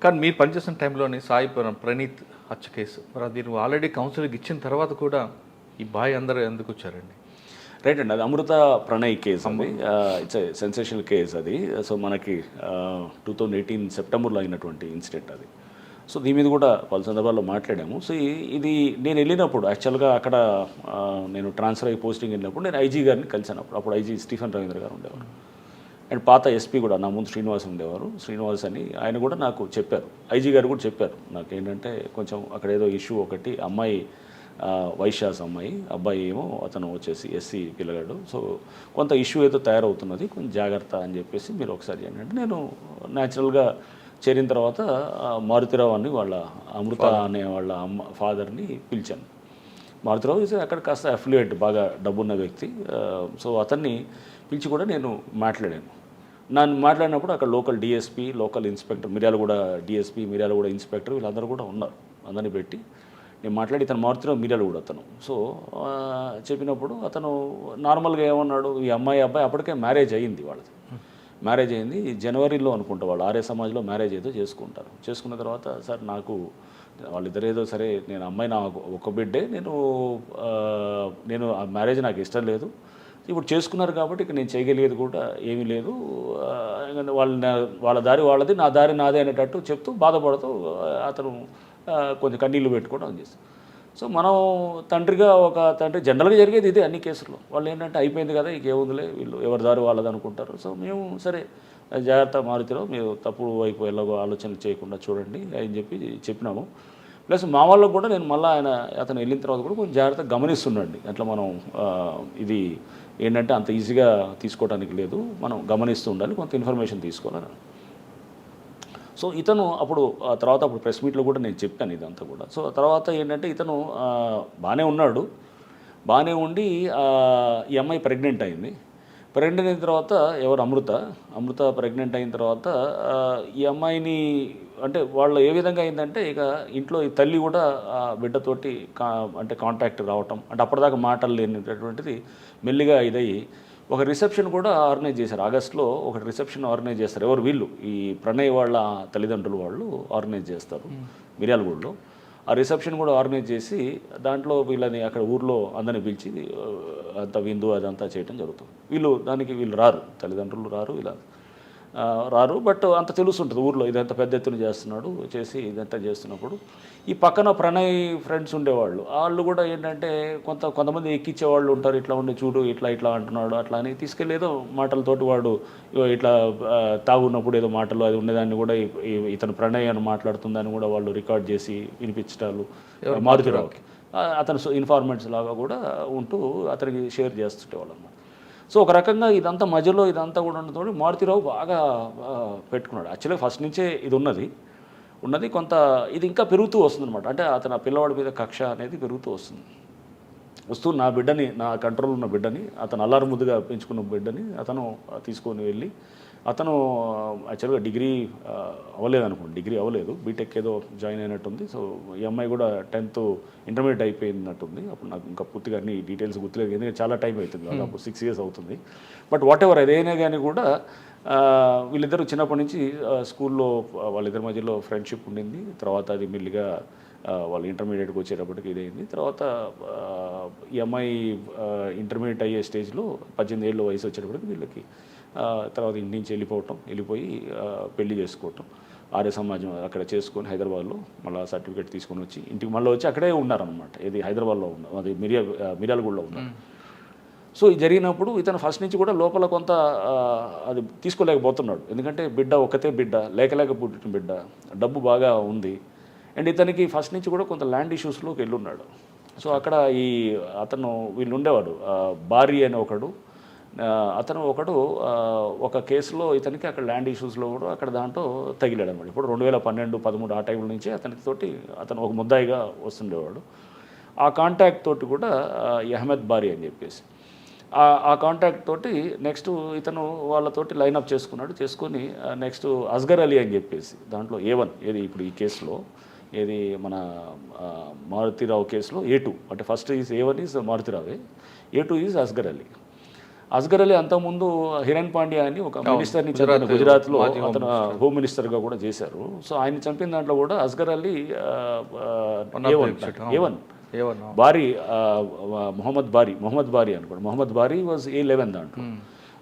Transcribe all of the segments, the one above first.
కానీ మీరు పనిచేసిన టైంలోని సాయి ప్రణీత్ హత్య కేసు, మరి అది నువ్వు ఆల్రెడీ కౌన్సిలింగ్ ఇచ్చిన తర్వాత కూడా ఈ బాయ్ అందరూ ఎందుకు వచ్చారండి? రైట్ అండి, అది అమృత ప్రణయ్ కేసు అండి. ఇట్స్ ఎ సెన్సేషనల్ కేస్ అది. సో మనకి 2018 సెప్టెంబర్లో అయినటువంటి ఇన్సిడెంట్ అది. సో దీని మీద కూడా పలు సందర్భాల్లో మాట్లాడాము. సో ఇది నేను వెళ్ళినప్పుడు యాక్చువల్గా అక్కడ నేను ట్రాన్స్ఫర్ అయ్యి పోస్టింగ్ వెళ్ళినప్పుడు నేను ఐజీ గారిని కలిసాను. అప్పుడు ఐజీ స్టీఫెన్ రవీంద్ర గారు ఉండేవారు, అండ్ పాత ఎస్పీ కూడా నా ముందు శ్రీనివాస్ ఉండేవారు. శ్రీనివాస్ అని ఆయన కూడా నాకు చెప్పారు, ఐజీ గారు కూడా చెప్పారు నాకు ఏంటంటే కొంచెం అక్కడ ఏదో ఇష్యూ ఒకటి, అమ్మాయి వైశ్యాస్ అమ్మాయి, అబ్బాయి ఏమో అతను వచ్చేసి ఎస్సీ పిల్లగాడు, సో కొంత ఇష్యూ ఏదో తయారవుతున్నది, కొంచెం జాగ్రత్త అని చెప్పేసి మీరు ఒకసారి చేయండి అంటే నేను న్యాచురల్గా చేరిన తర్వాత మారుతిరావు అని వాళ్ళ అమృత అనే వాళ్ళ ఫాదర్ని పిలిచాను. మారుతిరావు అక్కడ కాస్త అఫిలియేట్ బాగా డబ్బున్న వ్యక్తి. సో అతన్ని పిలిచి కూడా నేను మాట్లాడాను. నన్ను మాట్లాడినప్పుడు అక్కడ local DSP, local inspector, Miryalaguda DSP, Miryalaguda inspector వీళ్ళందరూ కూడా ఉన్నారు. అందరినీ పెట్టి నేను మాట్లాడి ఇతను మారుతిరావు మిర్యాలగూడ అతను. సో చెప్పినప్పుడు అతను నార్మల్గా ఏమన్నాడు, ఈ అబ్బాయి అప్పటికే మ్యారేజ్ అయ్యింది, వాళ్ళది మ్యారేజ్ అయింది జనవరిలో అనుకుంటా, వాళ్ళు ఆర్య సమాజ్లో మ్యారేజ్ ఏదో చేసుకుంటారు. చేసుకున్న తర్వాత సార్ నాకు వాళ్ళిద్దరు ఏదో సరే, నేను అమ్మాయి నా ఒక బిడ్డే, నేను ఆ మ్యారేజ్ నాకు ఇష్టం లేదు, ఇప్పుడు చేసుకున్నారు కాబట్టి ఇక నేను చేయగలిగేది కూడా ఏమీ లేదు, వాళ్ళ దారి వాళ్ళది, నా దారి నాదే అనేటట్టు చెప్తూ బాధపడుతూ అతను కొంచెం కన్నీళ్ళు పెట్టుకోవడం చేస్తాం. సో మనం తండ్రిగా ఒక తండ్రి జనరల్గా జరిగేది ఇదే అన్ని కేసుల్లో. వాళ్ళు ఏంటంటే అయిపోయింది కదా, ఇక ఏముందిలే, వీళ్ళు ఎవరి దారి వాళ్ళది అనుకుంటారు. సో మేము సరే జాగ్రత్త మారుతిరావు, మీరు తప్పుడు వైపు ఎలాగో ఆలోచనలు చేయకుండా చూడండి అని చెప్పినాము. ప్లస్ మా వాళ్ళకు కూడా నేను మళ్ళీ అతను వెళ్ళిన తర్వాత కూడా కొంచెం జాగ్రత్తగా గమనిస్తున్నాండి. అట్లా మనం ఇది ఏంటంటే అంత ఈజీగా తీసుకోవడానికి లేదు, మనం గమనిస్తూ ఉండాలి, కొంత ఇన్ఫర్మేషన్ తీసుకోవాలని. సో ఇతను అప్పుడు ప్రెస్ మీట్లో కూడా నేను చెప్పాను ఇదంతా కూడా. సో తర్వాత ఏంటంటే ఇతను బాగానే ఉన్నాడు, బాగానే ఉండి ఈ అమ్మాయి ప్రెగ్నెంట్ అయింది. ప్రెగ్నెంట్ అయిన తర్వాత ఎవరు అమృత ప్రెగ్నెంట్ అయిన తర్వాత ఈ అమ్మాయిని అంటే వాళ్ళు ఏ విధంగా అయిందంటే ఇక ఇంట్లో ఈ తల్లి కూడా బిడ్డతోటి అంటే కాంటాక్ట్ రావటం, అంటే అప్పటిదాకా మాటలు లేనిటటువంటిది మెల్లిగా ఇదయ్యి ఒక రిసెప్షన్ కూడా ఆర్గనైజ్ చేశారు. ఆగస్టులో ఒక రిసెప్షన్ ఆర్గనైజ్ చేస్తారు. ఎవరు వీళ్ళు, ఈ ప్రణయ్ వాళ్ళ తల్లిదండ్రులు వాళ్ళు ఆర్గనైజ్ చేస్తారు మిర్యాలగూడలో. ఆ రిసెప్షన్ కూడా ఆర్గనైజ్ చేసి దాంట్లో వీళ్ళని అక్కడ ఊర్లో అందరిని పిలిచి అంత విందు అదంతా చేయడం జరుగుతుంది. వీళ్ళు రారు, తల్లిదండ్రులు రారు, ఇలా రారు. బట్ అంత తెలుస్తుంటుంది ఊర్లో ఇదంతా పెద్ద ఎత్తున చేస్తున్నాడు, చేసి ఇదంతా చేస్తున్నప్పుడు ఈ పక్కన ప్రణయ్ ఫ్రెండ్స్ ఉండేవాళ్ళు, వాళ్ళు కూడా ఏంటంటే కొంతమంది ఎక్కించేవాళ్ళు ఉంటారు, ఇట్లా ఉండి చూడు ఇట్లా అంటున్నాడు అట్లా అని తీసుకెళ్ళి ఏదో మాటలతోటి వాడు ఇట్లా తాగున్నప్పుడు ఏదో మాటలు అది ఉండేదాన్ని కూడా ఇతను ప్రణయ్ అని మాట్లాడుతుందని కూడా వాళ్ళు రికార్డ్ చేసి వినిపించటాలు మారుతిరావుకి, అతను ఇన్ఫార్మెంట్స్ లాగా కూడా ఉంటూ అతనికి షేర్ చేస్తుంటేవాళ్ళు అన్నమాట. సో ఒక రకంగా ఇదంతా మధ్యలో ఇదంతా కూడా ఉండటంతో మారుతిరావు బాగా పెట్టుకున్నాడు. యాక్చువల్గా ఫస్ట్ నుంచే ఇది ఉన్నది కొంత ఇది ఇంకా పెరుగుతూ వస్తుంది అనమాట. అంటే అతను పిల్లవాడి మీద కక్ష అనేది పెరుగుతూ వస్తూ నా బిడ్డని, నా కంట్రోల్ ఉన్న బిడ్డని, అతను అల్లారు ముద్దుగా పెంచుకున్న బిడ్డని అతను తీసుకొని వెళ్ళి, అతను యాక్చువల్గా డిగ్రీ అవ్వలేదు, బీటెక్ ఏదో జాయిన్ అయినట్టుంది. సో ఈ అమ్మాయి కూడా 10th ఇంటర్మీడియట్ అయిపోయినట్టుంది. అప్పుడు నాకు ఇంకా పూర్తిగా అన్ని డీటెయిల్స్ గుర్తులేదు, ఎందుకంటే చాలా టైం అవుతుంది, దాదాపు 6 years అవుతుంది. బట్ వాట్ ఎవర్ అదైనా కానీ కూడా వీళ్ళిద్దరూ చిన్నప్పటి నుంచి స్కూల్లో వాళ్ళిద్దరి మధ్యలో ఫ్రెండ్షిప్ ఉండింది. తర్వాత అది మెల్లిగా వాళ్ళు ఇంటర్మీడియట్కి వచ్చేటప్పటికి ఇదైంది. తర్వాత ఈ అమ్మాయి ఇంటర్మీడియట్ అయ్యే స్టేజ్లో 18 ఏళ్ళ వయసు వచ్చేటప్పటికి వీళ్ళకి తర్వాత ఇంటి నుంచి వెళ్ళిపోయి పెళ్లి చేసుకోవటం, ఆర్య సమాజం అక్కడ చేసుకొని హైదరాబాద్లో మళ్ళీ సర్టిఫికేట్ తీసుకొని వచ్చి ఇంటికి మళ్ళీ వచ్చి అక్కడే ఉన్నారనమాట. ఇది హైదరాబాద్లో ఉన్నారు, అది మిర్యాలగూడలో ఉన్నారు. సో ఇది జరిగినప్పుడు ఇతను ఫస్ట్ నుంచి కూడా లోపల కొంత అది తీసుకోలేకపోతున్నాడు, ఎందుకంటే ఒక్కతే బిడ్డ, లేక పుట్టిన బిడ్డ, డబ్బు బాగా ఉంది, అండ్ ఇతనికి ఫస్ట్ నుంచి కూడా కొంత ల్యాండ్ ఇష్యూస్లోకి వెళ్ళున్నాడు. సో అక్కడ వీళ్ళు ఉండేవాడు భారీ అని అతను ఒక కేసులో ఇతనికి అక్కడ ల్యాండ్ ఇష్యూస్లో కూడా అక్కడ దాంట్లో తగిలాడు అనమాట. ఇప్పుడు 2012-13 ఆ టైంలో నుంచి అతను ఒక ముద్దాయిగా వస్తుండేవాడు. ఆ కాంటాక్ట్ తోటి కూడా అహ్మద్ బారీ అని చెప్పేసి ఆ కాంటాక్ట్ తోటి నెక్స్ట్ ఇతను వాళ్ళతోటి లైనప్ చేసుకొని నెక్స్ట్ అస్గర్ అలీ అని చెప్పేసి దాంట్లో A1 ఏది ఇప్పుడు ఈ కేసులో ఏది మన మారుతిరావు కేసులో A2, అంటే ఫస్ట్ ఈజ్ A1 ఈజ్ మారుతిరావే, A2 ఈజ్ అస్గర్ అలీ. అస్గర్ అలీ అంతకుముందు హిరణ్ పాండ్యా అని ఒక మినిస్టర్ని చంపిన గుజరాత్లో అతను హోమ్ మినిస్టర్గా కూడా చేశారు. సో ఆయన చంపిన దాంట్లో కూడా అస్గర్ అలీ A1 బారీ మొహమ్మద్ బారీ అనుకోండి. మొహమ్మద్ బారీ వాజ్ A11 దాంట్లో.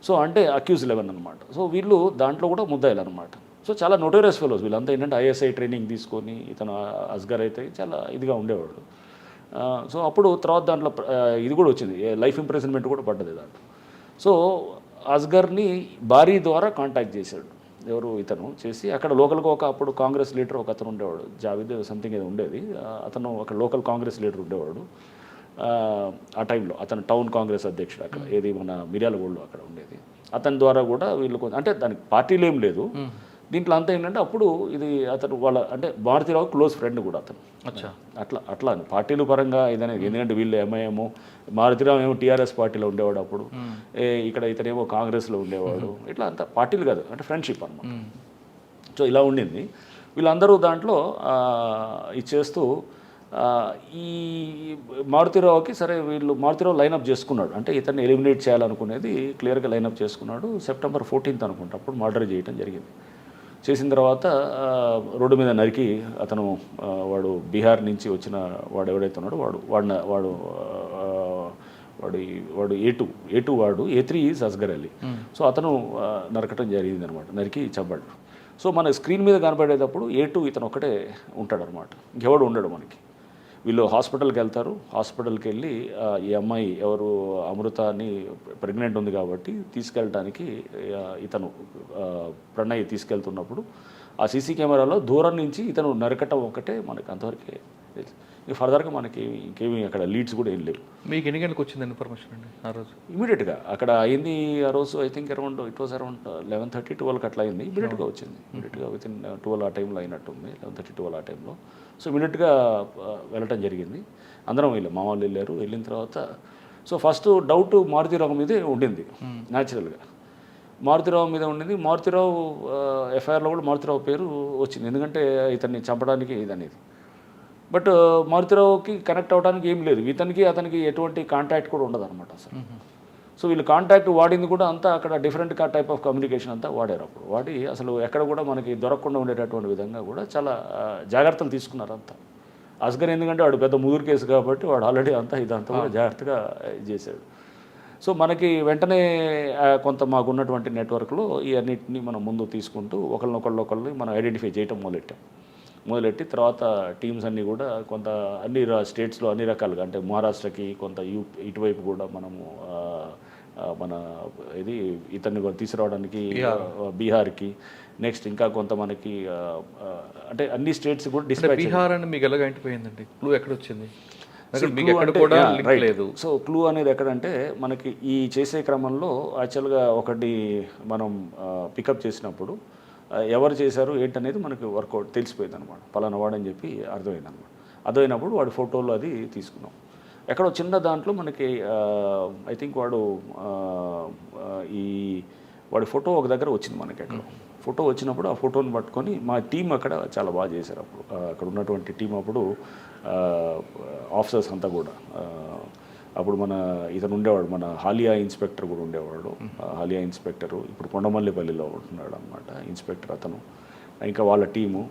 సో అంటే అక్యూజ్ 11 అనమాట. సో వీళ్ళు దాంట్లో కూడా ముద్దాయిలు అనమాట. సో చాలా నోటోరియస్ ఫెలోస్ వీళ్ళంతా ఏంటంటే ఐఎస్ఐ ట్రైనింగ్ తీసుకొని ఇతను అస్గర్ అయితే చాలా ఇదిగా ఉండేవాడు. సో అప్పుడు తర్వాత దాంట్లో ఇది కూడా వచ్చింది, లైఫ్ ఇంప్రిజన్మెంట్ కూడా పడ్డది దాంట్లో. సో అస్గర్ని బారీ ద్వారా కాంటాక్ట్ చేశాడు ఎవరు ఇతను చేసి, అక్కడ లోకల్గా అప్పుడు కాంగ్రెస్ లీడర్ ఒక అతను ఉండేవాడు, జావేద్ సంథింగ్ ఏదో ఉండేది, అతను ఒక లోకల్ కాంగ్రెస్ లీడర్ ఉండేవాడు ఆ టైంలో. అతను టౌన్ కాంగ్రెస్ అధ్యక్షుడు అక్కడ, ఏది మన మిర్యాలగూడలో అక్కడ ఉండేది. అతని ద్వారా కూడా వీళ్ళు అంటే దానికి పార్టీలు ఏం లేదు దీంట్లో. అంతా ఏంటంటే అప్పుడు ఇది అతను వాళ్ళ అంటే మారుతిరావు క్లోజ్ ఫ్రెండ్ కూడా అతను. అట్లా అని పార్టీల పరంగా ఇదనేది. ఎందుకంటే వీళ్ళు ఎంఐఎం, మారుతిరావు ఏమో టీఆర్ఎస్ పార్టీలో ఉండేవాడు అప్పుడు, ఇక్కడ ఇతనేమో కాంగ్రెస్లో ఉండేవాడు. ఇట్లా అంతా పార్టీలు కాదు, అంటే ఫ్రెండ్షిప్ అనమాట. సో ఇలా ఉండింది. వీళ్ళందరూ దాంట్లో ఇచ్చేస్తూ ఈ మారుతిరావుకి సరే వీళ్ళు మారుతిరావు లైనప్ చేసుకున్నాడు, అంటే ఇతన్ని ఎలిమినేట్ చేయాలనుకునేది క్లియర్గా లైనప్ చేసుకున్నాడు. సెప్టెంబర్ 14th అనుకుంటా అప్పుడు మర్డర్ చేయడం జరిగింది. చేసిన తర్వాత రోడ్డు మీద నరికి అతను వాడు బీహార్ నుంచి వచ్చిన వాడు ఎవడైతే ఉన్నాడో వాడు A2 వాడు, A3 is Asghar Ali. So అతను నరకటం జరిగింది అనమాట, నరికి చంపాడు. సో మన స్క్రీన్ మీద కనపడేటప్పుడు A2 ఇతను ఒక్కటే ఉంటాడనమాట, ఇంకెవడు ఉండడు మనకి. వీళ్ళు హాస్పిటల్కి వెళ్తారు. హాస్పిటల్కి వెళ్ళి ఈ అమ్మాయి ఎవరు అమృతాని ప్రెగ్నెంట్ ఉంది కాబట్టి తీసుకెళ్ళటానికి ఇతను ప్రణయ్ తీసుకెళ్తున్నప్పుడు ఆ సీసీ కెమెరాలో దూరం నుంచి ఇతను నరకటం ఒకటే మనకి అంతవరకే. ఫర్దర్గా మనకి ఇంకేమీ అక్కడ లీడ్స్ కూడా ఏం లేవు. మీకు ఎన్ని గంటలకు వచ్చింది ఇన్ఫర్మేషన్ అండి ఆ రోజు? ఇమీడియట్గా అక్కడ అయింది ఆ రోజు. ఐ థింక్ అరౌండ్ 11:30, 12 అట్లా అయింది. ఇమీడియట్గా వచ్చింది. ఇమీడియట్గా వితిన్ 12 ఆ టైంలో అయినట్టుంది, 11:30, 12 ఆ టైంలో. సో ఇమీడియట్గా వెళ్ళటం జరిగింది. అందరం వెళ్ళాం, మా వాళ్ళు వెళ్ళారు. వెళ్ళిన తర్వాత సో ఫస్ట్ డౌట్ మారుతిరావు మీదే ఉండింది న్యాచురల్గా. మారుతిరావు మీద ఉండింది. మారుతిరావు ఎఫ్ఐఆర్లో కూడా మారుతిరావు పేరు వచ్చింది, ఎందుకంటే ఇతన్ని చంపడానికి ఇదనేది. బట్ మారుతిరావుకి కనెక్ట్ అవ్వడానికి ఏం లేదు, ఇతనికి అతనికి ఎటువంటి కాంటాక్ట్ కూడా ఉండదు అనమాట అసలు. సో వీళ్ళు కాంటాక్ట్ వాడింది కూడా అంతా అక్కడ డిఫరెంట్ టైప్ ఆఫ్ కమ్యూనికేషన్ అంతా వాడారు. అప్పుడు వాడి అసలు ఎక్కడ కూడా మనకి దొరకకుండా ఉండేటటువంటి విధంగా కూడా చాలా జాగ్రత్తలు తీసుకున్నారు అంతా. అస్గర్ ఎందుకంటే వాడు పెద్ద ముదురు కేసు కాబట్టి వాడు ఆల్రెడీ అంతా ఇదంతా కూడా జాగ్రత్తగా చేశాడు. సో మనకి వెంటనే కొంత మాకున్నటువంటి నెట్వర్క్లో ఈ అన్నింటినీ మనం ముందు తీసుకుంటూ ఒకళ్ళని మనం ఐడెంటిఫై చేయటం మొదలెట్టి తర్వాత టీమ్స్ అన్నీ కూడా కొంత అన్ని స్టేట్స్లో అన్ని రకాలుగా, అంటే మహారాష్ట్రకి కొంత ఇటువైపు కూడా మనము మన ఇది ఇతన్ని తీసుకురావడానికి బీహార్కి, నెక్స్ట్ ఇంకా కొంత మనకి అంటే అన్ని స్టేట్స్ కూడా డిస్పాచ్. బీహార్ అని మీకు ఎలాగ అయిపోయిందండి? క్లూ ఎక్కడ వచ్చింది? సో క్లూ అనేది ఎక్కడంటే మనకి ఈ చేసే క్రమంలో యాక్చువల్గా ఒకటి మనం పికప్ చేసినప్పుడు ఎవరు చేశారు ఏంటనేది మనకి వర్కౌట్ తెలిసిపోయింది అనమాట. పలానా వాడని చెప్పి అర్థమైంది అనమాట. అర్థమైనప్పుడు వాడి ఫోటోలు అది తీసుకున్నాం. ఎక్కడో చిన్న దాంట్లో మనకి ఐ థింక్ వాడి ఫోటో ఒక దగ్గర వచ్చింది మనకి. ఫోటో వచ్చినప్పుడు ఆ ఫోటోని పట్టుకొని మా టీం అక్కడ చాలా బాగా చేశారు. అప్పుడు అక్కడ ఉన్నటువంటి టీం అప్పుడు ఆఫీసర్స్ అంతా కూడా అప్పుడు ఇతను ఉండేవాడు, మన హాలియా ఇన్స్పెక్టర్ కూడా ఉండేవాడు. హాలియా ఇన్స్పెక్టరు ఇప్పుడు కొండమల్లిపల్లిలో ఉంటున్నాడు అనమాట ఇన్స్పెక్టర్ అతను. ఇంకా వాళ్ళ టీము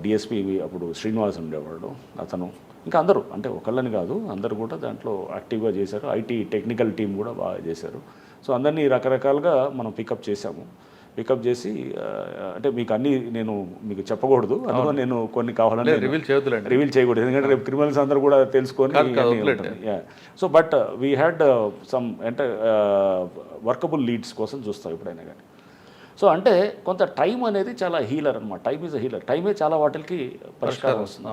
డిఎస్పీ అప్పుడు శ్రీనివాస్ ఉండేవాడు అతను. ఇంకా అందరూ అంటే ఒకళ్ళని కాదు, అందరూ కూడా దాంట్లో యాక్టివ్గా చేశారు. ఐటీ టెక్నికల్ టీం కూడా బాగా చేశారు. సో అందరినీ రకరకాలుగా మనం పికప్ చేశాము. పికప్ చేసి అంటే మీకు అన్నీ నేను మీకు చెప్పకూడదు, అందులో నేను కొన్ని కావాలని రివీల్ చేయకూడదు, ఎందుకంటే రేపు క్రిమినల్స్ అందరూ కూడా తెలుసుకొని. So but we had some అంటే వర్కబుల్ లీడ్స్ కోసం చూస్తాం ఎప్పుడైనా కానీ. సో అంటే కొంత టైం అనేది చాలా హీలర్ అనమాట. Time is a healer. టైమే చాలా వాటికి పరిష్కారం వస్తుంది.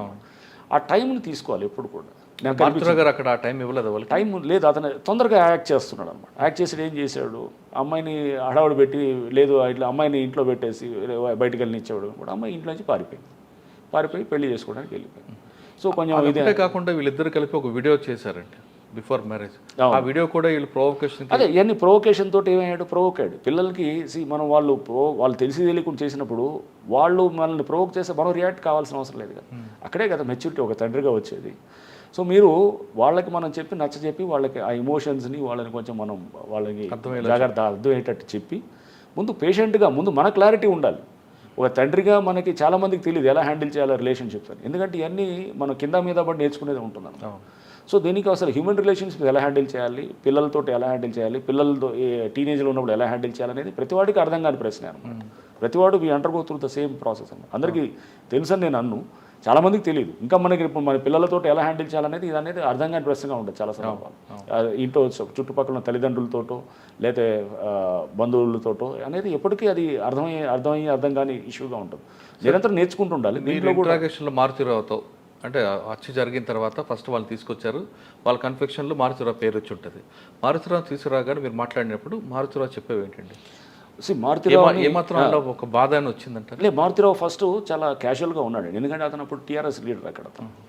ఆ టైంని తీసుకోవాలి ఎప్పుడు కూడా. అక్కడ ఆ టైం ఇవ్వలేదు, టైం లేదు. అతను తొందరగా యాక్ట్ చేస్తున్నాడు అనమాట. యాక్ట్ చేసి ఏం చేశాడు, అమ్మాయిని హడావుడు పెట్టి లేదు ఇట్లా అమ్మాయిని ఇంట్లో పెట్టేసి బయటకు వెళ్ళనిచ్చాడు కూడా. అమ్మాయి ఇంట్లో నుంచి పారిపోయి పెళ్లి చేసుకోవడానికి వెళ్ళిపోయింది. సో కొంచెం ఇదే కాకుండా వీళ్ళిద్దరు కలిపి ఒక వీడియో చేశారండి బిఫోర్ మ్యారేజ్. ఆ వీడియో కూడా వీళ్ళు ప్రొవోకేషన్, అదే ఇవన్నీ ప్రొవోకేషన్ తోటి ఏమయ్యాడు, ప్రొవోక్ అయ్యాడు పిల్లలకి. మనం వాళ్ళు తెలిసి తెలియకుండా చేసినప్పుడు వాళ్ళు మనల్ని ప్రొవోక్ చేస్తే మనం రియాక్ట్ కావాల్సిన అవసరం లేదు కదా. అక్కడే కదా మెచ్యూరిటీ ఒక తండ్రిగా వచ్చేది. సో మీరు వాళ్ళకి మనం చెప్పి నచ్చజెప్పి వాళ్ళకి ఆ ఎమోషన్స్ని వాళ్ళని కొంచెం మనం వాళ్ళకి జాగ్రత్త అర్థమయ్యేటట్టు చెప్పి ముందు పేషెంట్గా ముందు మన క్లారిటీ ఉండాలి. ఒక తండ్రిగా మనకి చాలామందికి తెలియదు ఎలా హ్యాండిల్ చేయాలి రిలేషన్షిప్స్ అని, ఎందుకంటే ఇవన్నీ మనం కింద మీద పడి నేర్చుకునేది ఉంటున్నాను. సో దీనికి అసలు హ్యూమన్ రిలేషన్స్ ఎలా హ్యాండిల్ చేయాలి, పిల్లలతో ఎలా హ్యాండిల్ చేయాలి, పిల్లలతో టీనేజ్లో ఉన్నప్పుడు ఎలా హ్యాండిల్ చేయాలనేది ప్రతివాడికి అర్థం కాని ప్రశ్న అనమాట. ప్రతివాడు we under go through the same process అన్నమాట. అందరికీ తెలుసని నేను అన్ను, చాలామందికి తెలియదు. ఇంకా మనకి ఇప్పుడు మన పిల్లలతో ఎలా హ్యాండిల్ చేయాలనేది ఇది అనేది అర్థం కాని ప్రశ్నగా ఉంటుంది చాలా సందర్భాలు. ఇంట్లో చుట్టుపక్కల ఉన్న తల్లిదండ్రులతోటో లేకపోతే బంధువులతోటో అనేది ఎప్పటికీ అది అర్థం కాని ఇష్యూగా ఉంటుంది. నిరంతరం నేర్చుకుంటూ ఉండాలి. దీంట్లో కూడా మారుతిరావుతో అంటే హత్య జరిగిన తర్వాత ఫస్ట్ వాళ్ళు తీసుకొచ్చారు, వాళ్ళ కన్ఫెక్షన్లో మారుతిరావు పేరు వచ్చి ఉంటుంది. మారుతిరావు తీసుకురాగానే మీరు మాట్లాడినప్పుడు మారుతిరావు చెప్పేవి ఏంటండి? మారుతిరావు ఏమాత్రం ఒక బాధ అని వచ్చిందంటే లే, మారుతిరావు ఫస్ట్ చాలా క్యాజువల్గా ఉన్నాడు. ఎందుకంటే అతను అప్పుడు టీఆర్ఎస్ లీడర్, అక్కడ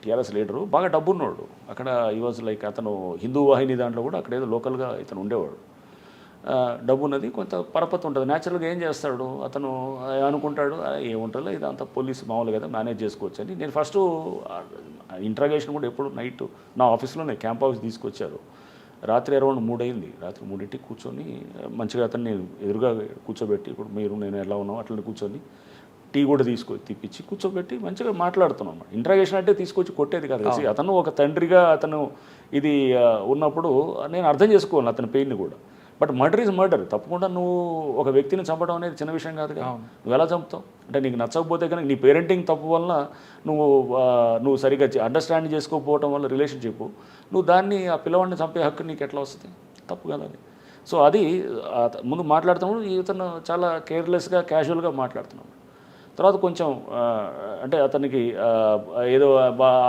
టీఆర్ఎస్ లీడరు బాగా డబ్బున్నాడు. అక్కడ ఈ వాజ్ లైక్ అతను హిందూ వాహిని దాంట్లో కూడా అక్కడ ఏదో లోకల్గా ఇతను ఉండేవాడు. డబ్బు ఉన్నది, కొంత పరపతి ఉంటుంది. న్యాచురల్గా ఏం చేస్తాడు అతను, అనుకుంటాడు ఏముంటుందో ఇదంతా పోలీసు మామూలు కదా మేనేజ్ చేసుకోవచ్చు అని. నేను ఫస్ట్ ఇంట్రాగేషన్ కూడా ఎప్పుడు నైట్ నా ఆఫీస్లోనే క్యాంప్ ఆఫీస్ తీసుకొచ్చారు. రాత్రి అరౌండ్ 3 అయింది. రాత్రి 3కి కూర్చొని మంచిగా అతన్ని ఎదురుగా కూర్చోబెట్టి, ఇప్పుడు మీరు నేను ఎలా ఉన్నాం అట్లనే కూర్చొని టీ కూడా తీపిచ్చి కూర్చోబెట్టి మంచిగా మాట్లాడుతున్నాం. ఇంట్రాగేషన్ అంటే తీసుకొచ్చి కొట్టేది కాదు. అతను ఒక తండ్రిగా అతను ఇది ఉన్నప్పుడు నేను అర్థం చేసుకోవాలి అతని పెయిన్ని కూడా. But murder is murder. తప్పకుండా నువ్వు ఒక వ్యక్తిని చంపడం అనేది చిన్న విషయం కాదు కదా. నువ్వు ఎలా చంపుతావు అంటే నీకు నచ్చకపోతే కనుక నీ పేరెంటింగ్ తప్పు వల్ల నువ్వు సరిగ్గా అండర్స్టాండ్ చేసుకోకపోవడం వల్ల రిలేషన్షిప్, నువ్వు దాన్ని ఆ పిల్లవాడిని చంపే హక్కు నీకు ఎట్లా వస్తుంది? తప్పు కదా అది. సో అది ముందు మాట్లాడుతున్నప్పుడు ఇతను చాలా కేర్లెస్గా క్యాజువల్గా మాట్లాడుతున్నాడు. తర్వాత కొంచెం అంటే అతనికి ఏదో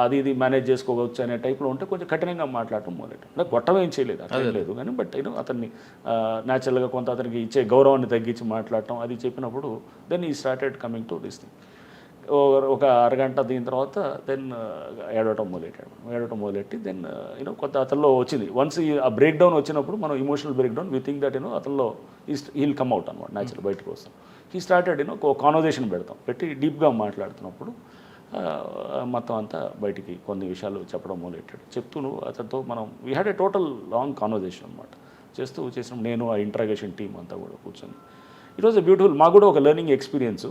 అది ఇది మేనేజ్ చేసుకోవచ్చు అనే టైప్లో ఉంటే కొంచెం కఠినంగా మాట్లాడటం మొదలెట్టాం. అంటే గొట్టం ఏం చేయలేదు, అట్లా లేదు కానీ బట్ అతన్ని న్యాచురల్గా కొంత అతనికి ఇచ్చే గౌరవాన్ని తగ్గించి మాట్లాడటం అది చెప్పినప్పుడు దెన్ ఈ started coming to this thing. ఒక అరగంట దీని తర్వాత దెన్ ఏడవటం మొదలెట్టి దెన్ కొంత అతనిలో వచ్చింది. వన్స్ ఆ బ్రేక్ డౌన్ వచ్చినప్పుడు మనం emotional breakdown we think that అతనిలో హీల్ కమ్ అవుట్ అనమాట న్యాచురల్ బయటకు వస్తాం. ఈ స్టార్టెడ్ ఒక కాన్వర్జేషన్ పెట్టి డీప్గా మాట్లాడుతున్నప్పుడు మొత్తం అంతా బయటికి కొన్ని విషయాలు చెప్పడం మొదలెట్టాడు. చెప్తూ అతనితో మనం we had a total long conversation అనమాట. చేసినప్పుడు నేను ఆ ఇంట్రాగేషన్ టీం అంతా కూడా కూర్చొని ఇట్ వాజ్ ఎ బ్యూటిఫుల్, మాకు కూడా ఒక లెర్నింగ్ ఎక్స్పీరియన్స్.